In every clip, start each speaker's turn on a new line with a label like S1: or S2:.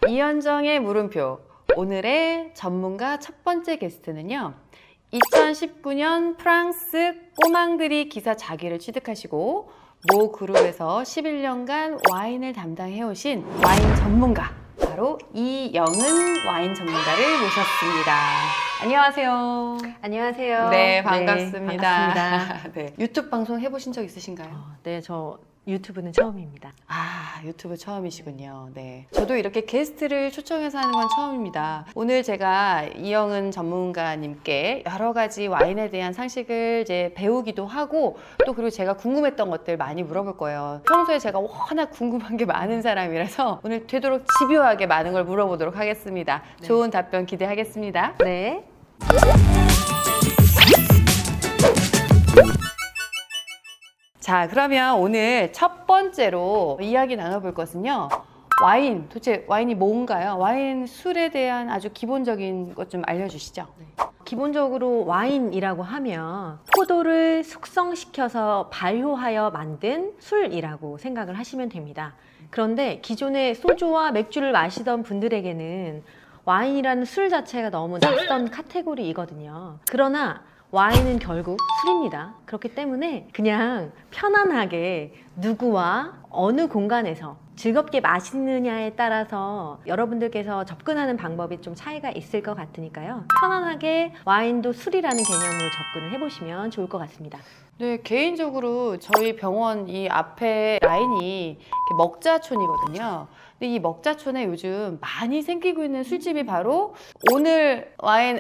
S1: 이현정의 물음표. 오늘의 전문가 첫 번째 게스트는요. 2019년 프랑스 꼬망들이 기사 자기를 취득하시고 모 그룹에서 11년간 와인을 담당해오신 와인 전문가, 바로 이영은 와인 전문가를 모셨습니다. 안녕하세요.
S2: 안녕하세요.
S1: 네, 반갑습니다.
S2: 네, 반갑습니다.
S1: 네, 유튜브 방송 해보신 적 있으신가요?
S2: 네, 저 유튜브는 처음입니다.
S1: 아, 유튜브 처음이시군요. 네. 저도 이렇게 게스트를 초청해서 하는 건 처음입니다. 오늘 제가 이영은 전문가님께 여러 가지 와인에 대한 상식을 이제 배우기도 하고 또 그리고 제가 궁금했던 것들 많이 물어볼 거예요. 평소에 제가 워낙 궁금한 게 많은 사람이라서 오늘 되도록 집요하게 많은 걸 물어보도록 하겠습니다.
S2: 네.
S1: 좋은 답변 기대하겠습니다.
S2: 네.
S1: 자, 그러면 오늘 첫 번째로 이야기 나눠볼 것은요. 와인, 도대체 와인이 뭔가요? 와인 술에 대한 아주 기본적인 것 좀 알려주시죠.
S2: 기본적으로 와인이라고 하면 포도를 숙성시켜서 발효하여 만든 술이라고 생각을 하시면 됩니다. 그런데 기존에 소주와 맥주를 마시던 분들에게는 와인이라는 술 자체가 너무 낯선 카테고리이거든요. 그러나 와인은 결국 술입니다. 그렇기 때문에 그냥 편안하게 누구와 어느 공간에서 즐겁게 마시느냐에 따라서 여러분들께서 접근하는 방법이 좀 차이가 있을 것 같으니까요. 편안하게 와인도 술이라는 개념으로 접근을 해보시면 좋을 것 같습니다.
S1: 네, 개인적으로 저희 병원 이 앞에 라인이 이렇게 먹자촌이거든요. 근데 이 먹자촌에 요즘 많이 생기고 있는 술집이 바로 오늘 와인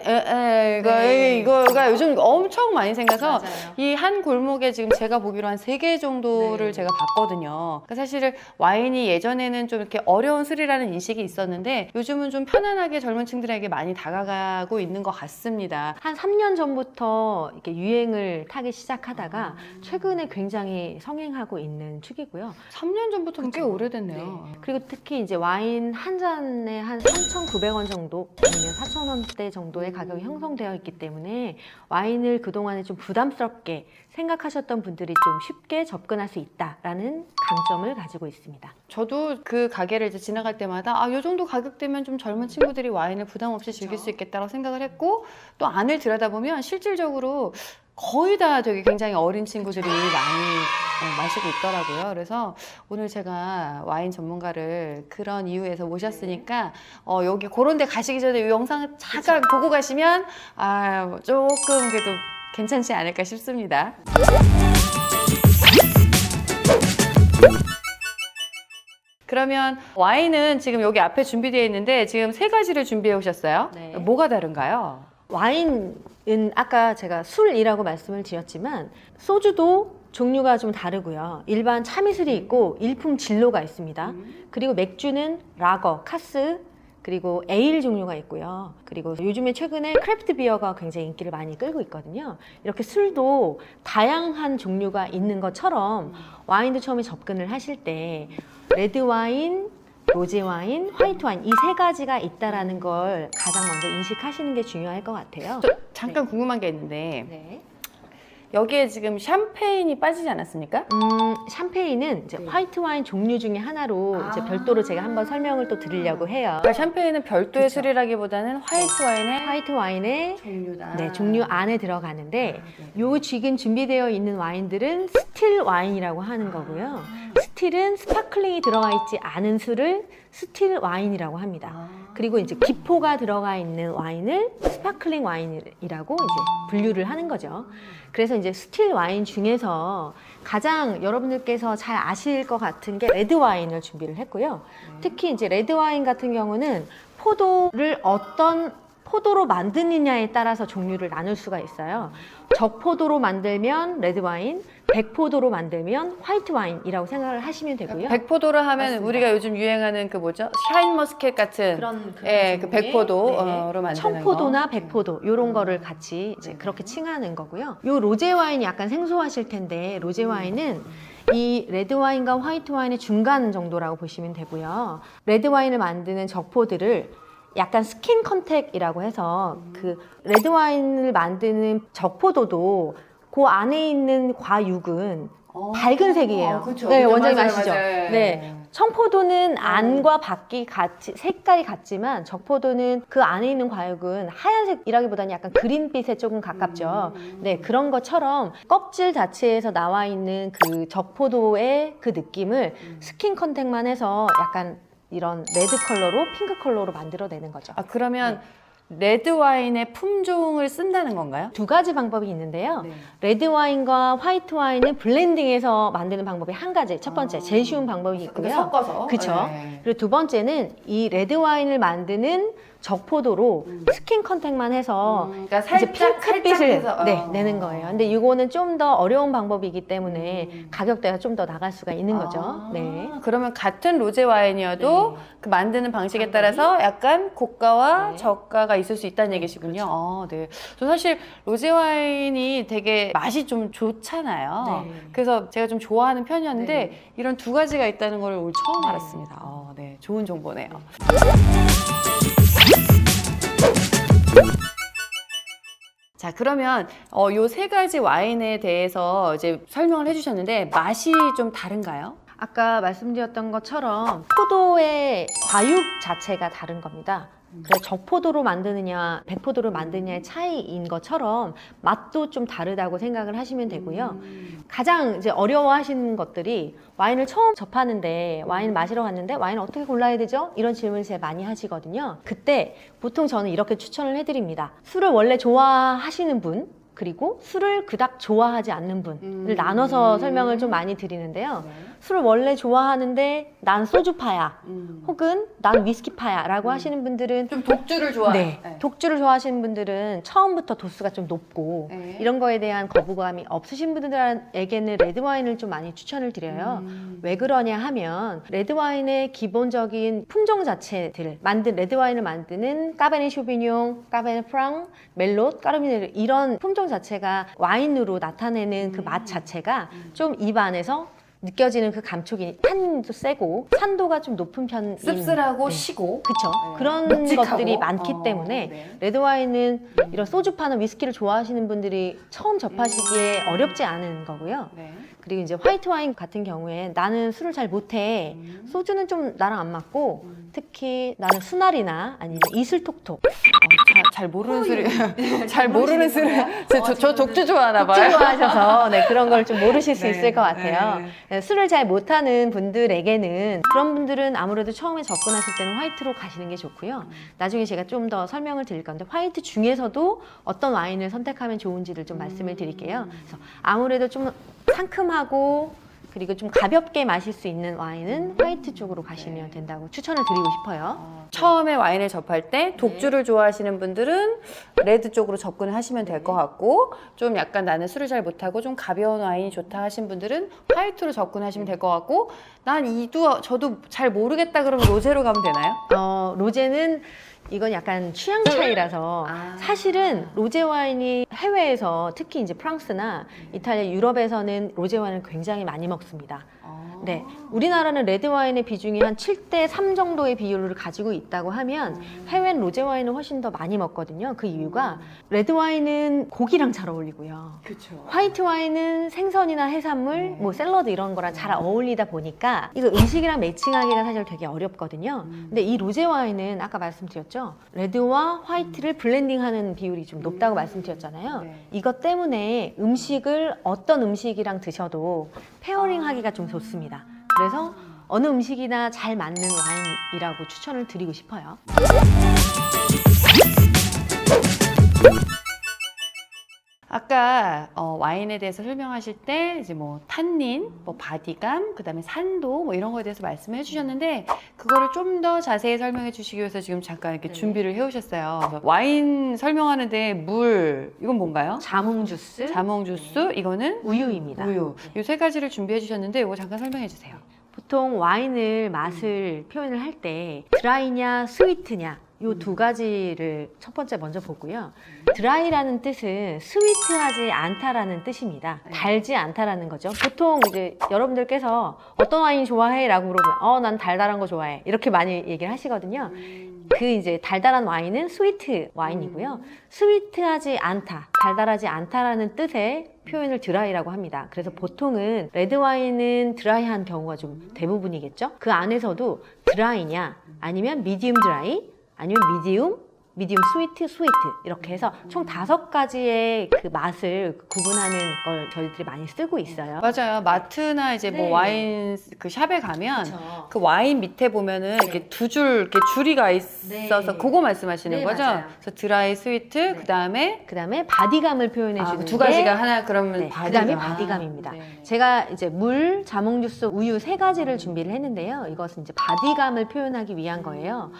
S1: 이거가 요즘 엄청 많이 생겨서 이 한 골목에 지금 제가 보기로 한 3개 정도를 제가 봤거든요. 그러니까 사실은 와인이 예전에는 좀 이렇게 어려운 술이라는 인식이 있었는데 요즘은 좀 편안하게 젊은 층들에게 많이 다가가고 있는 것 같습니다.
S2: 한 3년 전부터 이렇게 유행을 타기 시작하다가 최근에 굉장히 성행하고 있는 축이고요.
S1: 3년 전부터는 꽤
S2: 그렇죠.
S1: 오래됐네요.
S2: 그리고 특히 이제 와인 한 잔에 한 3,900원 정도 아니면 4,000원대 정도의 가격이 형성되어 있기 때문에 와인을 그동안에 좀 부담스럽게 생각하셨던 분들이 좀 쉽게 접근할 수 있다라는 강점을 가지고 있습니다.
S1: 저도 그 가게를 이제 지나갈 때마다 아, 요 정도 가격대면 좀 젊은 친구들이 와인을 부담 없이 즐길 수 있겠다고 생각을 했고 또 안을 들여다보면 실질적으로 거의 다 되게 굉장히 어린 친구들이 많이 마시고 있더라고요. 그래서 오늘 제가 와인 전문가를 그런 이유에서 모셨으니까 여기 그런 데 가시기 전에 이 영상 잠깐 보고 가시면 뭐 조금 그래도 괜찮지 않을까 싶습니다. 그러면 와인은 지금 여기 앞에 준비되어 있는데 지금 3가지를 준비해 오셨어요.
S2: 네.
S1: 뭐가 다른가요?
S2: 와인은 아까 제가 술이라고 말씀을 드렸지만 소주도 종류가 좀 다르고요. 일반 참이슬이 있고 일품 진로가 있습니다. 그리고 맥주는 라거, 카스, 그리고 에일 종류가 있고요. 그리고 요즘에 최근에 크래프트 비어가 굉장히 인기를 많이 끌고 있거든요. 이렇게 술도 다양한 종류가 있는 것처럼 와인도 처음에 접근을 하실 때 레드 와인, 로제 와인, 화이트 와인 이 3가지가 있다라는 걸 가장 먼저 인식하시는 게 중요할 것 같아요.
S1: 잠깐 궁금한 게 있는데
S2: 네.
S1: 여기에 지금 샴페인이 빠지지 않았습니까?
S2: 샴페인은 이제 화이트 와인 종류 중에 하나로 이제 별도로 제가 한번 설명을 또 드리려고 해요.
S1: 그러니까 샴페인은 별도의
S2: 그쵸.
S1: 술이라기보다는 화이트 와인의
S2: 화이트 와인의
S1: 종류다.
S2: 네, 종류 안에 들어가는데 요 지금 준비되어 있는 와인들은 스틸 와인이라고 하는 거고요. 스틸은 스파클링이 들어가 있지 않은 술을 스틸 와인이라고 합니다. 그리고 이제 기포가 들어가 있는 와인을 스파클링 와인이라고 이제 분류를 하는 거죠. 그래서 이제 스틸 와인 중에서 가장 여러분들께서 잘 아실 것 같은 게 레드 와인을 준비를 했고요. 특히 이제 레드 와인 같은 경우는 포도를 어떤 포도로 만드느냐에 따라서 종류를 나눌 수가 있어요. 적포도로 만들면 레드 와인, 백포도로 만들면 화이트 와인이라고 생각을 하시면 되고요.
S1: 백포도로 하면
S2: 맞습니다.
S1: 우리가 요즘 유행하는 그 뭐죠? 샤인머스켓 같은
S2: 그런
S1: 예, 그
S2: 종류의,
S1: 백포도로
S2: 네,
S1: 만드는
S2: 청포도나 백포도 이런 거를 같이 이제 그렇게 칭하는 거고요. 요 로제 와인이 약간 생소하실 텐데 로제 와인은 이 레드 와인과 화이트 와인의 중간 정도라고 보시면 되고요. 레드 와인을 만드는 적포들을 약간 스킨 컨택이라고 해서 그 레드 와인을 만드는 적포도도 그 안에 있는 과육은 밝은 색이에요.
S1: 그쵸.
S2: 네,
S1: 그쵸.
S2: 원장님
S1: 맞아요,
S2: 아시죠?
S1: 맞아요.
S2: 네. 청포도는 안과 밖이 같이 색깔이 같지만 적포도는 그 안에 있는 과육은 하얀색이라기보다는 약간 그린빛에 조금 가깝죠. 네, 그런 것처럼 껍질 자체에서 나와 있는 그 적포도의 그 느낌을 스킨 컨택만 해서 약간 이런 레드 컬러로 핑크 컬러로 만들어내는 거죠.
S1: 아, 그러면 레드 와인의 품종을 쓴다는 건가요?
S2: 두 가지 방법이 있는데요.
S1: 네.
S2: 레드 와인과 화이트 와인은 블렌딩해서 만드는 방법이 한 가지. 첫 번째, 제일 쉬운 방법이 있고요.
S1: 섞어서.
S2: 그쵸?
S1: 네.
S2: 그리고 두 번째는 이 레드 와인을 만드는 적포도로 스킨 컨택만 해서
S1: 그러니까
S2: 이제
S1: 살짝
S2: 핑크빛을
S1: 해서,
S2: 내는 거예요. 근데 이거는 좀 더 어려운 방법이기 때문에 가격대가 좀 더 나갈 수가 있는 거죠. 네.
S1: 그러면 같은 로제 와인이어도
S2: 네.
S1: 그 만드는 방식에
S2: 방법이?
S1: 따라서 약간 고가와
S2: 네.
S1: 저가가 있을 수 있다는 얘기시군요. 아, 네. 저 사실 로제 와인이 되게 맛이 좀 좋잖아요.
S2: 네.
S1: 그래서 제가 좀 좋아하는 편이었는데
S2: 네.
S1: 이런 두 가지가 있다는 걸 오늘 처음
S2: 네.
S1: 알았습니다. 네. 좋은 정보네요. 자, 그러면 요 세 가지 와인에 대해서 이제 설명을 해주셨는데 맛이 좀 다른가요?
S2: 아까 말씀드렸던 것처럼 포도의 과육 자체가 다른 겁니다. 그래서 적포도로 만드느냐, 백포도로 만드느냐의 차이인 것처럼 맛도 좀 다르다고 생각을 하시면 되고요. 가장 이제 어려워하시는 것들이 와인을 처음 접하는데 와인 마시러 갔는데 와인 어떻게 골라야 되죠? 이런 질문을 제일 많이 하시거든요. 그때 보통 저는 이렇게 추천을 해드립니다. 술을 원래 좋아하시는 분, 그리고 술을 그닥 좋아하지 않는 분을 나눠서 설명을 좀 많이 드리는데요. 술을 원래 좋아하는데 난 소주파야 혹은 난 위스키파야 라고 하시는 분들은
S1: 좀 독주를 좋아해요.
S2: 네, 독주를 좋아하시는 분들은 처음부터 도수가 좀 높고
S1: 네.
S2: 이런 거에 대한 거부감이 없으신 분들에게는 레드와인을 좀 많이 추천을 드려요. 왜 그러냐 하면 레드와인의 기본적인 품종 자체들 레드와인을 만드는 까베네 쇼비뇽, 까베네 프랑, 멜롯, 까르미네르 이런 품종 자체가 와인으로 나타내는 그 맛 자체가 좀 입안에서 느껴지는 그 감촉이 탄도 세고 산도가 좀 높은 편인
S1: 씁쓸하고
S2: 네.
S1: 시고.
S2: 그쵸.
S1: 네.
S2: 그런
S1: 묵직하고.
S2: 것들이 많기 때문에
S1: 네.
S2: 레드와인은 이런 소주파나 위스키를 좋아하시는 분들이 처음 접하시기에 어렵지 않은 거고요.
S1: 네.
S2: 그리고 이제 화이트 와인 같은 경우에 나는 술을 잘 못해. 소주는 좀 나랑 안 맞고 특히 나는 수날이나 아니면 이슬톡톡.
S1: 잘 모르는 술, 잘 모르는 술. 저 독주 좋아하나 봐요.
S2: 독주 좋아하셔서 네, 그런 걸 좀 모르실 수
S1: 네,
S2: 있을 것 같아요.
S1: 네.
S2: 네, 술을 잘 못하는 분들에게는 그런 분들은 아무래도 처음에 접근하실 때는 화이트로 가시는 게 좋고요. 나중에 제가 좀 더 설명을 드릴 건데 화이트 중에서도 어떤 와인을 선택하면 좋은지를 좀 말씀을 드릴게요. 그래서 아무래도 좀 상큼하고 그리고 좀 가볍게 마실 수 있는 와인은 화이트 쪽으로 가시면 된다고 추천을 드리고 싶어요.
S1: 처음에 와인을 접할 때 독주를 좋아하시는 분들은 레드 쪽으로 접근을 하시면 될 것 같고 좀 약간 나는 술을 잘 못하고 좀 가벼운 와인이 좋다 하신 분들은 화이트로 접근하시면 될 것 같고 난 저도 잘 모르겠다 그러면 로제로 가면 되나요?
S2: 로제는 이건 약간 취향 차이라서 사실은 로제 와인이 해외에서 특히 이제 프랑스나 이탈리아, 유럽에서는 로제 와인을 굉장히 많이 먹습니다. 네, 우리나라는 레드 와인의 비중이 한 7대3 정도의 비율을 가지고 있다고 하면 해외는 로제 와인을 훨씬 더 많이 먹거든요. 그 이유가 레드 와인은 고기랑 잘 어울리고요.
S1: 그렇죠.
S2: 화이트 와인은 생선이나 해산물, 뭐 샐러드 이런 거랑 잘 어울리다 보니까 이거 음식이랑 매칭하기가 사실 되게 어렵거든요. 근데 이 로제 와인은 아까 말씀드렸죠. 레드와 화이트를 블렌딩하는 비율이 좀 높다고 말씀드렸잖아요.
S1: 네.
S2: 이것 때문에 음식을 어떤 음식이랑 드셔도 페어링 하기가 좀 좋습니다. 그래서 어느 음식이나 잘 맞는 와인이라고 추천을 드리고 싶어요.
S1: 아까 와인에 대해서 설명하실 때 이제 뭐 탄닌, 뭐 바디감, 그다음에 산도 뭐 이런 거에 대해서 말씀해 주셨는데 그거를 좀 더 자세히 설명해 주시기 위해서 지금 잠깐 이렇게 준비를 해 오셨어요. 그래서 와인 설명하는데 물 이건 뭔가요?
S2: 자몽 주스,
S1: 자몽 주스, 이거는
S2: 우유입니다.
S1: 우유. 이 세 가지를 준비해 주셨는데 이거 잠깐 설명해 주세요.
S2: 보통 와인을 맛을 표현을 할 때 드라이냐 스위트냐 요 두 가지를 첫 번째 먼저 보고요. 드라이라는 뜻은 스위트하지 않다라는 뜻입니다. 달지 않다라는 거죠. 보통 이제 여러분들께서 어떤 와인 좋아해? 라고 물어보면 난 달달한 거 좋아해. 이렇게 많이 얘기를 하시거든요. 그 이제 달달한 와인은 스위트 와인이고요. 스위트하지 않다, 달달하지 않다라는 뜻의 표현을 드라이라고 합니다. 그래서 보통은 레드 와인은 드라이한 경우가 좀 대부분이겠죠. 그 안에서도 드라이냐, 아니면 미디움 드라이, 아니면 미디움 스위트 이렇게 해서 총 5가지의 그 맛을 구분하는 걸 저희들이 많이 쓰고 있어요.
S1: 맞아요. 마트나 이제 뭐
S2: 네.
S1: 와인 그 샵에 가면
S2: 그렇죠.
S1: 그 와인 밑에 보면은 이렇게 두 줄 이렇게 줄이가 있어서
S2: 네.
S1: 그거 말씀하시는
S2: 네,
S1: 거죠?
S2: 맞아요.
S1: 그래서 드라이, 스위트, 그다음에
S2: 그다음에 바디감을 표현해 주는
S1: 두 가지가 하나 그러면
S2: 네,
S1: 바디감.
S2: 그다음에 바디감입니다.
S1: 네.
S2: 제가 이제 물, 자몽 주스, 우유 3가지를 준비를 했는데요. 이것은 이제 바디감을 표현하기 위한 거예요.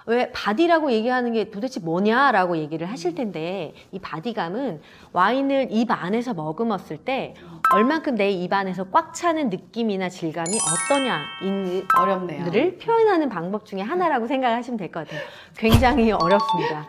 S2: 왜 바디라고 얘기하는 게 도대체 뭐냐라고 얘기를 하실 텐데, 이 바디감은 와인을 입 안에서 머금었을 때 얼만큼 내 입 안에서 꽉 차는 느낌이나 질감이
S1: 어렵네요.
S2: 어떠냐를 표현하는 방법 중에 하나라고 생각하시면 될 것 같아요. 굉장히 어렵습니다.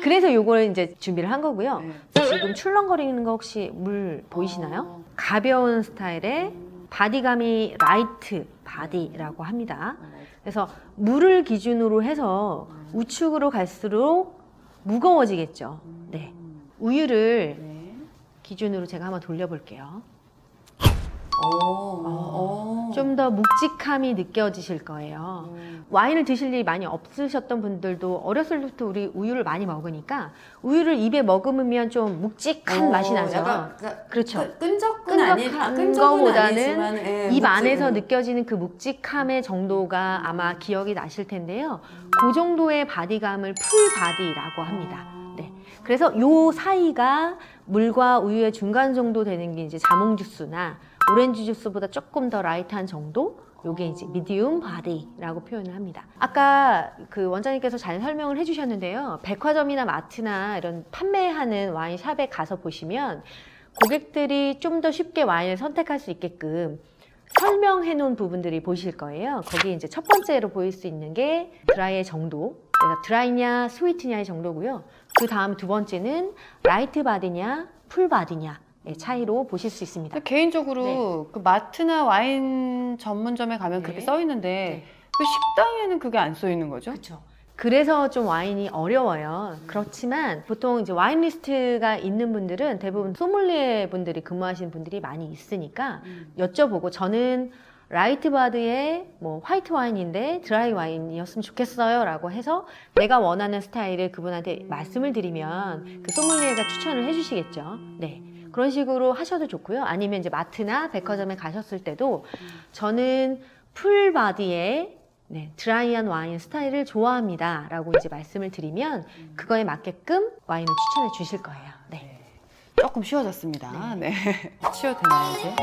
S2: 그래서 요걸 이제 준비를 한 거고요.
S1: 네.
S2: 지금 출렁거리는 거 혹시 물 보이시나요? 가벼운 스타일의 바디감이 라이트 바디라고 합니다. 그래서 물을 기준으로 해서 우측으로 갈수록 무거워지겠죠. 네. 우유를
S1: 네.
S2: 기준으로 제가 한번 돌려볼게요.
S1: 오.
S2: 좀 더 묵직함이 느껴지실 거예요. 와인을 드실 일이 많이 없으셨던 분들도 어렸을 때부터 우리 우유를 많이 먹으니까 우유를 입에 머금으면 좀 묵직한 맛이 나죠. 그렇죠. 끈적한 거보다는 입 안에서 느껴지는 그 묵직함의 정도가 아마 기억이 나실 텐데요. 그 정도의 바디감을 풀바디라고 합니다. 네. 그래서 요 사이가 물과 우유의 중간 정도 되는 게 이제 자몽 주스나 오렌지 주스보다 조금 더 라이트한 정도? 요게 이제 미디움 바디라고 표현을 합니다. 아까 그 원장님께서 잘 설명을 해주셨는데요. 백화점이나 마트나 이런 판매하는 와인샵에 가서 보시면 고객들이 좀 더 쉽게 와인을 선택할 수 있게끔 설명해 놓은 부분들이 보이실 거예요. 거기 이제 첫 번째로 보일 수 있는 게 드라이의 정도. 그래서 드라이냐 스위트냐의 정도고요. 그 다음 두 번째는 라이트 바디냐 풀 바디냐. 차이로 보실 수 있습니다.
S1: 근데 개인적으로 그 마트나 와인 전문점에 가면 그렇게 써 있는데 왜 식당에는 그게 안 써 있는 거죠?
S2: 그렇죠. 그래서 좀 와인이 어려워요. 그렇지만 보통 이제 와인 리스트가 있는 분들은 대부분 소믈리에 분들이 근무하시는 분들이 많이 있으니까 여쭤보고 저는 라이트 바드의 뭐 화이트 와인인데 드라이 와인이었으면 좋겠어요 라고 해서 내가 원하는 스타일을 그분한테 말씀을 드리면 그 소믈리에가 추천을 해주시겠죠. 네. 그런 식으로 하셔도 좋고요. 아니면 이제 마트나 백화점에 가셨을 때도 저는 풀 바디의 드라이한 와인 스타일을 좋아합니다 라고 이제 말씀을 드리면 그거에 맞게끔 와인을 추천해 주실 거예요. 네.
S1: 조금 쉬워졌습니다. 네. 치워도 되나요, 이제?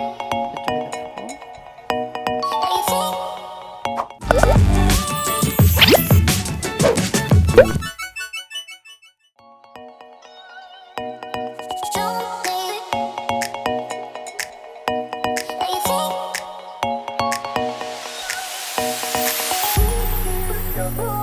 S1: 이쪽에다 두고.